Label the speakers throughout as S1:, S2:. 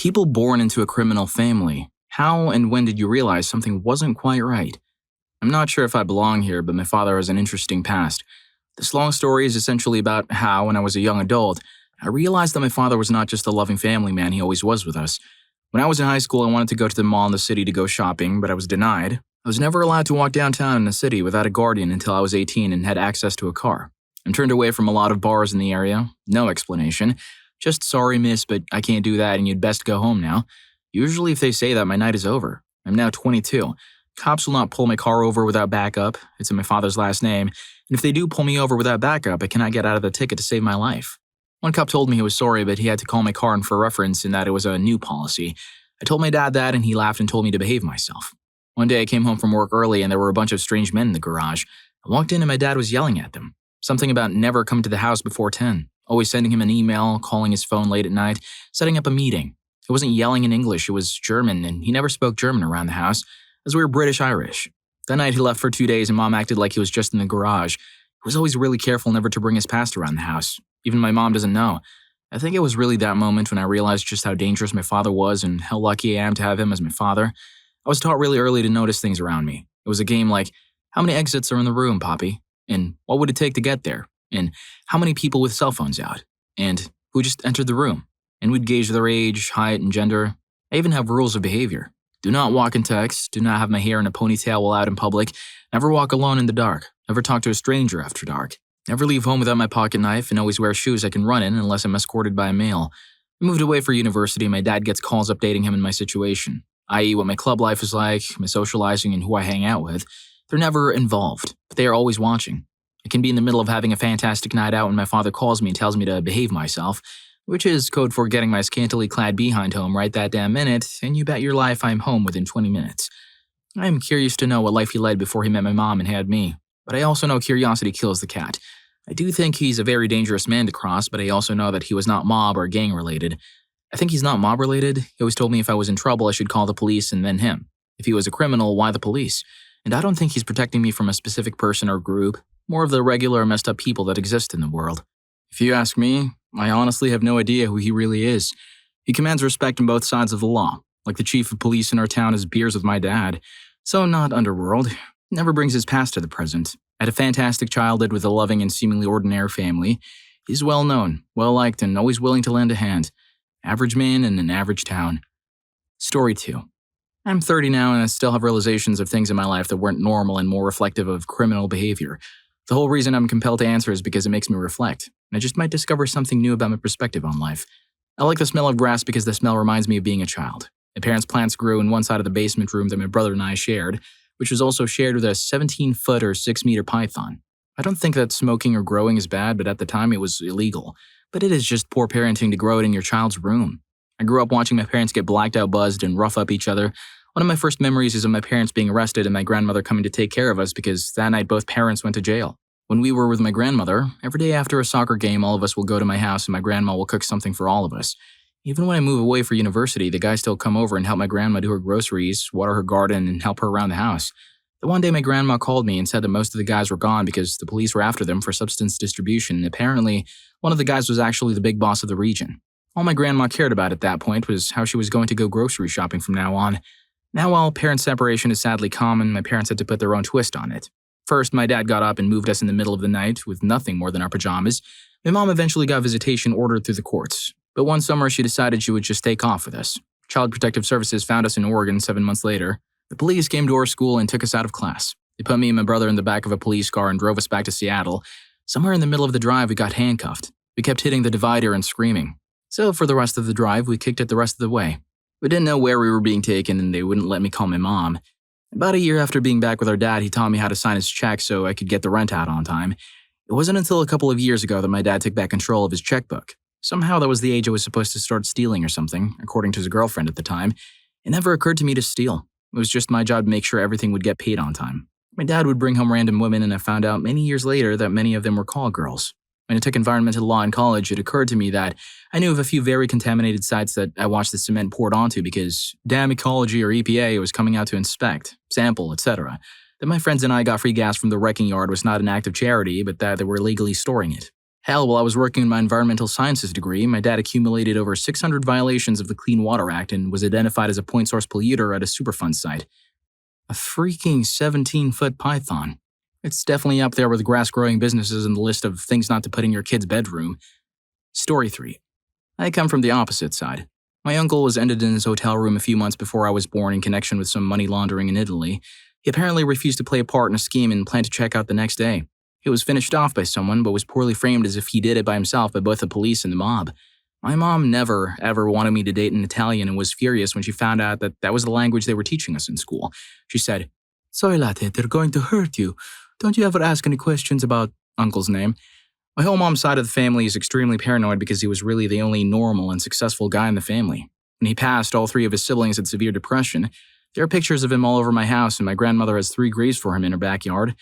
S1: People born into a criminal family. How and when did you realize something wasn't quite right? I'm not sure if I belong here, but my father has an interesting past. This long story is essentially about how, when I was a young adult, I realized that my father was not just the loving family man he always was with us. When I was in high school, I wanted to go to the mall in the city to go shopping, but I was denied. I was never allowed to walk downtown in the city without a guardian until I was 18 and had access to a car. I'm turned away from a lot of bars in the area. No explanation. Just sorry, miss, but I can't do that and you'd best go home now. Usually if they say that, my night is over. I'm now 22. Cops will not pull my car over without backup. It's in my father's last name. And if they do pull me over without backup, I cannot get out of the ticket to save my life. One cop told me he was sorry, but he had to call my car in for reference and that it was a new policy. I told my dad that and he laughed and told me to behave myself. One day I came home from work early and there were a bunch of strange men in the garage. I walked in and my dad was yelling at them. Something about never come to the house before 10. Always sending him an email, calling his phone late at night, setting up a meeting. It wasn't yelling in English, it was German, and he never spoke German around the house, as we were British-Irish. That night he left for 2 days and Mom acted like he was just in the garage. He was always really careful never to bring his past around the house. Even my mom doesn't know. I think it was really that moment when I realized just how dangerous my father was and how lucky I am to have him as my father. I was taught really early to notice things around me. It was a game like, how many exits are in the room, Poppy? And what would it take to get there? And how many people with cell phones out? And who just entered the room? And we'd gauge their age, height, and gender. I even have rules of behavior. Do not walk and text, do not have my hair in a ponytail while out in public, never walk alone in the dark, never talk to a stranger after dark, never leave home without my pocket knife, and always wear shoes I can run in unless I'm escorted by a male. I moved away for university and my dad gets calls updating him in my situation, i.e. what my club life is like, my socializing, and who I hang out with. They're never involved, but they are always watching. I can be in the middle of having a fantastic night out when my father calls me and tells me to behave myself, which is code for getting my scantily clad behind home right that damn minute, and you bet your life I'm home within 20 minutes. I am curious to know what life he led before he met my mom and had me, but I also know curiosity kills the cat. I do think he's a very dangerous man to cross, but I also know that he was not mob or gang related. I think he's not mob related. He always told me if I was in trouble I should call the police and then him. If he was a criminal, why the police? And I don't think he's protecting me from a specific person or group, more of the regular messed up people that exist in the world. If you ask me, I honestly have no idea who he really is. He commands respect on both sides of the law, like the chief of police in our town has beers with my dad. So not underworld, never brings his past to the present. Had a fantastic childhood with a loving and seemingly ordinary family. He's well known, well liked, and always willing to lend a hand. Average man in an average town. Story 2. I'm 30 now and I still have realizations of things in my life that weren't normal and more reflective of criminal behavior. The whole reason I'm compelled to answer is because it makes me reflect, and I just might discover something new about my perspective on life. I like the smell of grass because the smell reminds me of being a child. My parents' plants grew in one side of the basement room that my brother and I shared, which was also shared with a 17-foot or 6-meter python. I don't think that smoking or growing is bad, but at the time it was illegal. But it is just poor parenting to grow it in your child's room. I grew up watching my parents get blacked out buzzed and rough up each other. One of my first memories is of my parents being arrested and my grandmother coming to take care of us because that night both parents went to jail. When we were with my grandmother, every day after a soccer game, all of us will go to my house and my grandma will cook something for all of us. Even when I move away for university, the guys still come over and help my grandma do her groceries, water her garden, and help her around the house. The one day my grandma called me and said that most of the guys were gone because the police were after them for substance distribution, and apparently one of the guys was actually the big boss of the region. All my grandma cared about at that point was how she was going to go grocery shopping from now on. Now, while parent separation is sadly common, my parents had to put their own twist on it. First, my dad got up and moved us in the middle of the night with nothing more than our pajamas. My mom eventually got visitation ordered through the courts, but one summer she decided she would just take off with us. Child Protective Services found us in Oregon 7 months later. The police came to our school and took us out of class. They put me and my brother in the back of a police car and drove us back to Seattle. Somewhere in the middle of the drive, we got handcuffed. We kept hitting the divider and screaming. So for the rest of the drive, we kicked it the rest of the way. We didn't know where we were being taken and they wouldn't let me call my mom. About a year after being back with our dad, he taught me how to sign his check so I could get the rent out on time. It wasn't until a couple of years ago that my dad took back control of his checkbook. Somehow that was the age I was supposed to start stealing or something, according to his girlfriend at the time. It never occurred to me to steal. It was just my job to make sure everything would get paid on time. My dad would bring home random women and I found out many years later that many of them were call girls. When I took environmental law in college, it occurred to me that I knew of a few very contaminated sites that I watched the cement poured onto because damn ecology or EPA was coming out to inspect, sample, etc. That my friends and I got free gas from the wrecking yard was not an act of charity, but that they were illegally storing it. Hell, while I was working on my environmental sciences degree, my dad accumulated over 600 violations of the Clean Water Act and was identified as a point source polluter at a Superfund site. A freaking 17-foot python. It's definitely up there with grass-growing businesses in the list of things not to put in your kid's bedroom. Story 3. I come from the opposite side. My uncle was ended in his hotel room a few months before I was born in connection with some money laundering in Italy. He apparently refused to play a part in a scheme and planned to check out the next day. It was finished off by someone, but was poorly framed as if he did it by himself by both the police and the mob. My mom never, ever wanted me to date an Italian and was furious when she found out that that was the language they were teaching us in school. She said, "Sorry, latte, they're going to hurt you. Don't you ever ask any questions about Uncle's name?" My whole mom's side of the family is extremely paranoid because he was really the only normal and successful guy in the family. When he passed, all 3 of his siblings had severe depression. There are pictures of him all over my house, and my grandmother has 3 graves for him in her backyard.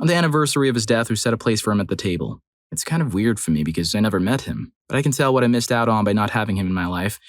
S1: On the anniversary of his death, we set a place for him at the table. It's kind of weird for me because I never met him, but I can tell what I missed out on by not having him in my life.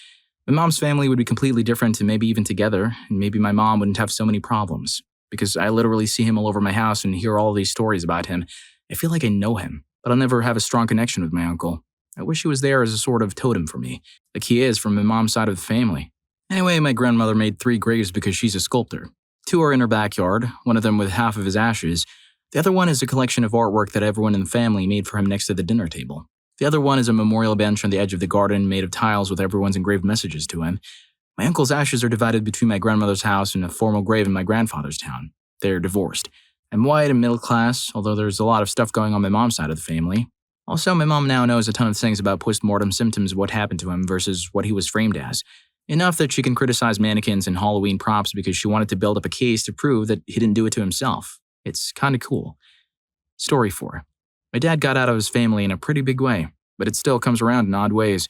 S1: My mom's family would be completely different and maybe even together, and maybe my mom wouldn't have so many problems. Because I literally see him all over my house and hear all these stories about him. I feel like I know him, but I'll never have a strong connection with my uncle. I wish he was there as a sort of totem for me, like he is from my mom's side of the family. Anyway, my grandmother made 3 graves because she's a sculptor. 2 are in her backyard, one of them with half of his ashes. The other one is a collection of artwork that everyone in the family made for him next to the dinner table. The other one is a memorial bench on the edge of the garden made of tiles with everyone's engraved messages to him. My uncle's ashes are divided between my grandmother's house and a formal grave in my grandfather's town. They're divorced. I'm white and middle class, although there's a lot of stuff going on my mom's side of the family. Also, my mom now knows a ton of things about post-mortem symptoms of what happened to him versus what he was framed as. Enough that she can criticize mannequins and Halloween props because she wanted to build up a case to prove that he didn't do it to himself. It's kinda cool. Story 4. My dad got out of his family in a pretty big way, but it still comes around in odd ways.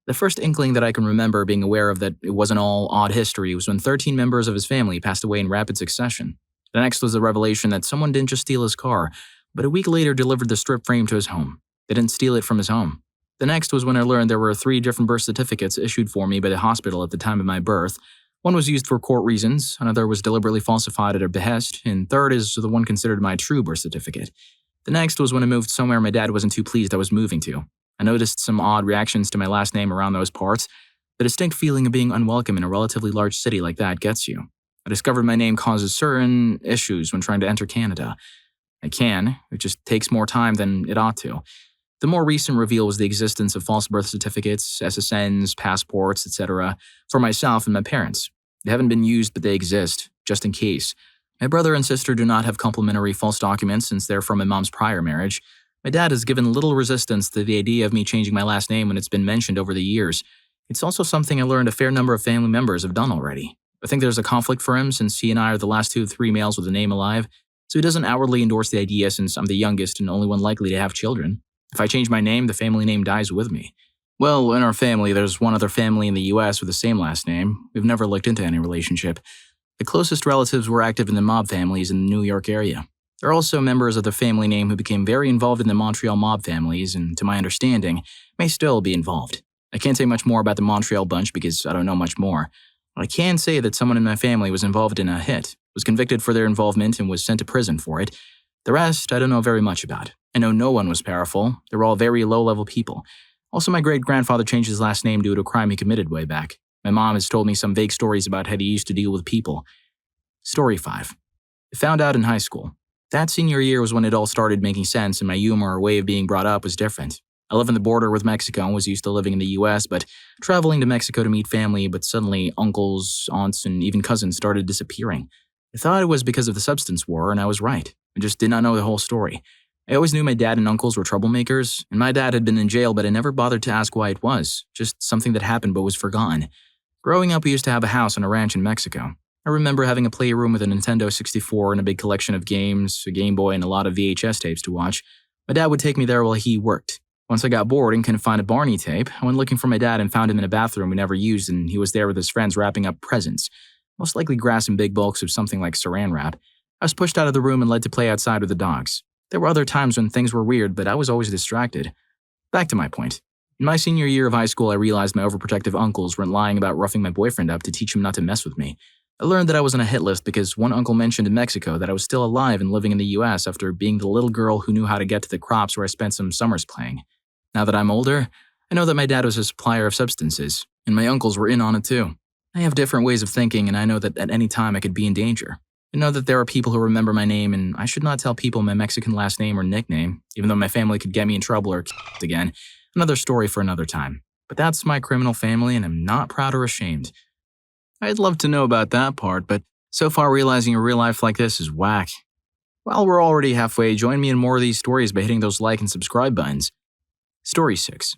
S1: The first inkling that I can remember being aware of that it wasn't all odd history was when 13 members of his family passed away in rapid succession. The next was the revelation that someone didn't just steal his car, but a week later delivered the strip frame to his home. They didn't steal it from his home. The next was when I learned there were 3 different birth certificates issued for me by the hospital at the time of my birth. One was used for court reasons, another was deliberately falsified at her behest, and third is the one considered my true birth certificate. The next was when I moved somewhere my dad wasn't too pleased I was moving to. I noticed some odd reactions to my last name around those parts. The distinct feeling of being unwelcome in a relatively large city like that gets you. I discovered my name causes certain issues when trying to enter Canada. I can, it just takes more time than it ought to. The more recent reveal was the existence of false birth certificates, SSNs, passports, etc., for myself and my parents. They haven't been used, but they exist, just in case. My brother and sister do not have complementary false documents since they're from my mom's prior marriage. My dad has given little resistance to the idea of me changing my last name when it's been mentioned over the years. It's also something I learned a fair number of family members have done already. I think there's a conflict for him since he and I are the last 2 of 3 males with a name alive, so he doesn't outwardly endorse the idea since I'm the youngest and only one likely to have children. If I change my name, the family name dies with me. Well, in our family, there's one other family in the US with the same last name. We've never looked into any relationship. The closest relatives were active in the mob families in the New York area. There are also members of the family name who became very involved in the Montreal mob families and, to my understanding, may still be involved. I can't say much more about the Montreal bunch because I don't know much more. But I can say that someone in my family was involved in a hit, was convicted for their involvement and was sent to prison for it. The rest, I don't know very much about. I know no one was powerful. They were all very low-level people. Also, my great-grandfather changed his last name due to a crime he committed way back. My mom has told me some vague stories about how he used to deal with people. Story 5. I found out in high school. That senior year was when it all started making sense and my humor or way of being brought up was different. I live on the border with Mexico and was used to living in the US, but traveling to Mexico to meet family, but suddenly uncles, aunts, and even cousins started disappearing. I thought it was because of the substance war, and I was right. I just did not know the whole story. I always knew my dad and uncles were troublemakers, and my dad had been in jail, but I never bothered to ask why it was, just something that happened but was forgotten. Growing up, we used to have a house on a ranch in Mexico. I remember having a playroom with a Nintendo 64 and a big collection of games, a Game Boy, and a lot of VHS tapes to watch. My dad would take me there while he worked. Once I got bored and couldn't find a Barney tape, I went looking for my dad and found him in a bathroom we never used, and he was there with his friends wrapping up presents. Most likely grass in big bulks of something like saran wrap. I was pushed out of the room and led to play outside with the dogs. There were other times when things were weird, but I was always distracted. Back to my point. In my senior year of high school, I realized my overprotective uncles weren't lying about roughing my boyfriend up to teach him not to mess with me. I learned that I was on a hit list because one uncle mentioned in Mexico that I was still alive and living in the US after being the little girl who knew how to get to the crops where I spent some summers playing. Now that I'm older, I know that my dad was a supplier of substances, and my uncles were in on it too. I have different ways of thinking, and I know that at any time I could be in danger. I know that there are people who remember my name, and I should not tell people my Mexican last name or nickname, even though my family could get me in trouble or again. Another story for another time. But that's my criminal family, and I'm not proud or ashamed. I'd love to know about that part, but so far realizing a real life like this is whack. While we're already halfway, join me in more of these stories by hitting those like and subscribe buttons. Story 6.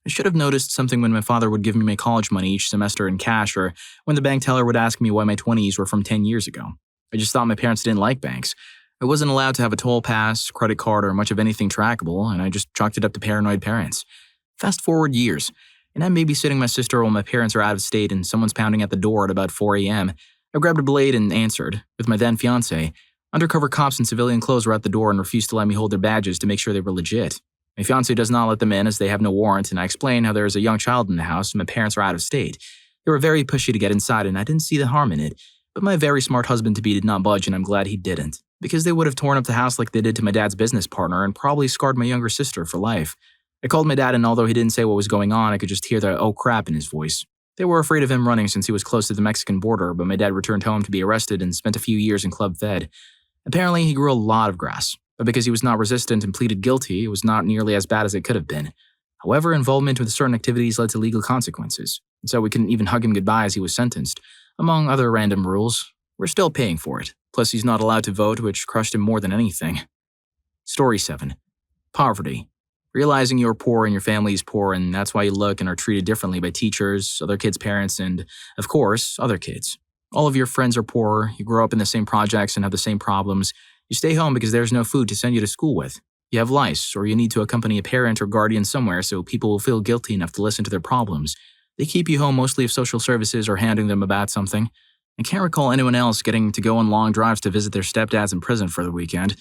S1: I should have noticed something when my father would give me my college money each semester in cash, or when the bank teller would ask me why my 20s were from 10 years ago. I just thought my parents didn't like banks. I wasn't allowed to have a toll pass, credit card, or much of anything trackable, and I just chalked it up to paranoid parents. Fast forward years, and I'm babysitting my sister while my parents are out of state and someone's pounding at the door at about 4 a.m. I grabbed a blade and answered, with my then fiancé. Undercover cops in civilian clothes were at the door and refused to let me hold their badges to make sure they were legit. My fiancé does not let them in as they have no warrant, and I explain how there is a young child in the house and my parents are out of state. They were very pushy to get inside, and I didn't see the harm in it. But my very smart husband-to-be did not budge, and I'm glad he didn't, because they would have torn up the house like they did to my dad's business partner and probably scarred my younger sister for life. I called my dad, and although he didn't say what was going on, I could just hear the "oh crap" in his voice. They were afraid of him running since he was close to the Mexican border, but my dad returned home to be arrested and spent a few years in Club Fed. Apparently, he grew a lot of grass, but because he was not resistant and pleaded guilty, it was not nearly as bad as it could have been. However, involvement with certain activities led to legal consequences, and so we couldn't even hug him goodbye as he was sentenced, among other random rules. We're still paying for it, plus he's not allowed to vote, which crushed him more than anything. Story 7. Poverty. Realizing you're poor and your family is poor, and that's why you look and are treated differently by teachers, other kids' parents, and, of course, other kids. All of your friends are poor, you grow up in the same projects and have the same problems. You stay home because there's no food to send you to school with. You have lice, or you need to accompany a parent or guardian somewhere so people will feel guilty enough to listen to their problems. They keep you home mostly if social services are handing them about something. I can't recall anyone else getting to go on long drives to visit their stepdads in prison for the weekend.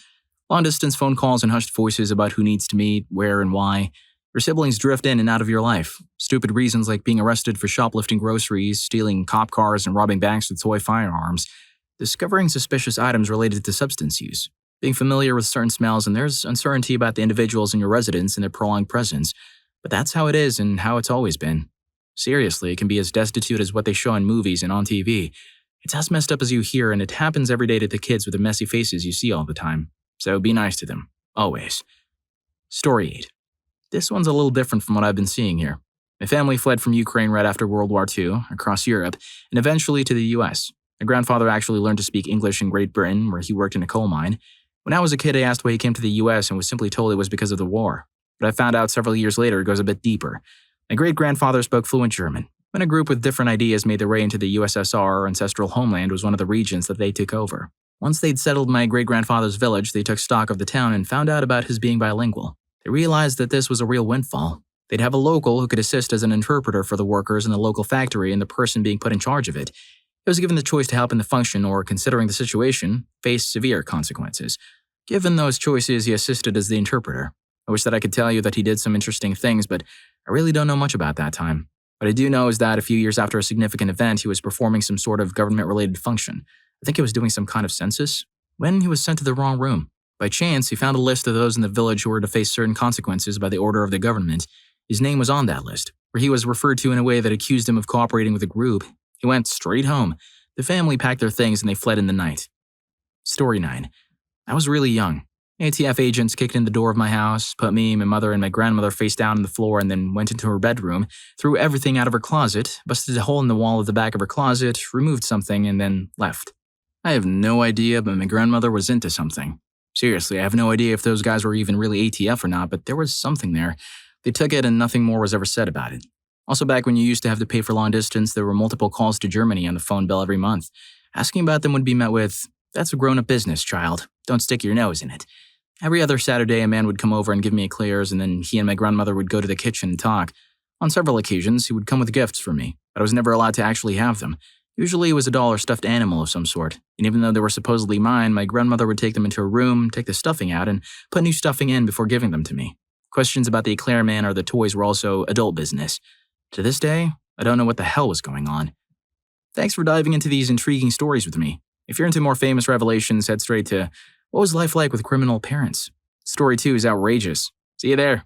S1: Long-distance phone calls and hushed voices about who needs to meet, where, and why. Your siblings drift in and out of your life. Stupid reasons like being arrested for shoplifting groceries, stealing cop cars, and robbing banks with toy firearms. Discovering suspicious items related to substance use. Being familiar with certain smells, and there's uncertainty about the individuals in your residence and their prolonged presence. But that's how it is and how it's always been. Seriously, it can be as destitute as what they show in movies and on TV. It's as messed up as you hear, and it happens every day to the kids with the messy faces you see all the time. So be nice to them. Always. Story 8. This one's a little different from what I've been seeing here. My family fled from Ukraine right after World War II, across Europe, and eventually to the US. My grandfather actually learned to speak English in Great Britain, where he worked in a coal mine. When I was a kid, I asked why he came to the US and was simply told it was because of the war. But I found out several years later it goes a bit deeper. My great-grandfather spoke fluent German. When a group with different ideas made their way into the USSR, our ancestral homeland was one of the regions that they took over. Once they'd settled my great-grandfather's village, they took stock of the town and found out about his being bilingual. They realized that this was a real windfall. They'd have a local who could assist as an interpreter for the workers in the local factory and the person being put in charge of it. He was given the choice to help in the function or, considering the situation, face severe consequences. Given those choices, he assisted as the interpreter. I wish that I could tell you that he did some interesting things, but I really don't know much about that time. What I do know is that a few years after a significant event, he was performing some sort of government-related function. I think he was doing some kind of census, when he was sent to the wrong room. By chance, he found a list of those in the village who were to face certain consequences by the order of the government. His name was on that list, where he was referred to in a way that accused him of cooperating with a group. He went straight home. The family packed their things and they fled in the night. Story 9. I was really young. ATF agents kicked in the door of my house, put me, my mother, and my grandmother face down on the floor, and then went into her bedroom, threw everything out of her closet, busted a hole in the wall of the back of her closet, removed something, and then left. I have no idea, but my grandmother was into something. Seriously, I have no idea if those guys were even really ATF or not, but there was something there. They took it and nothing more was ever said about it. Also, back when you used to have to pay for long distance, there were multiple calls to Germany on the phone bill every month. Asking about them would be met with, "That's a grown-up business, child. Don't stick your nose in it." Every other Saturday, a man would come over and give me a clears, and then he and my grandmother would go to the kitchen and talk. On several occasions, he would come with gifts for me, but I was never allowed to actually have them. Usually it was a doll or stuffed animal of some sort, and even though they were supposedly mine, my grandmother would take them into a room, take the stuffing out, and put new stuffing in before giving them to me. Questions about the eclair man or the toys were also adult business. To this day, I don't know what the hell was going on. Thanks for diving into these intriguing stories with me. If you're into more famous revelations, head straight to What Was Life Like with Criminal Parents? Story 2 is outrageous. See you there.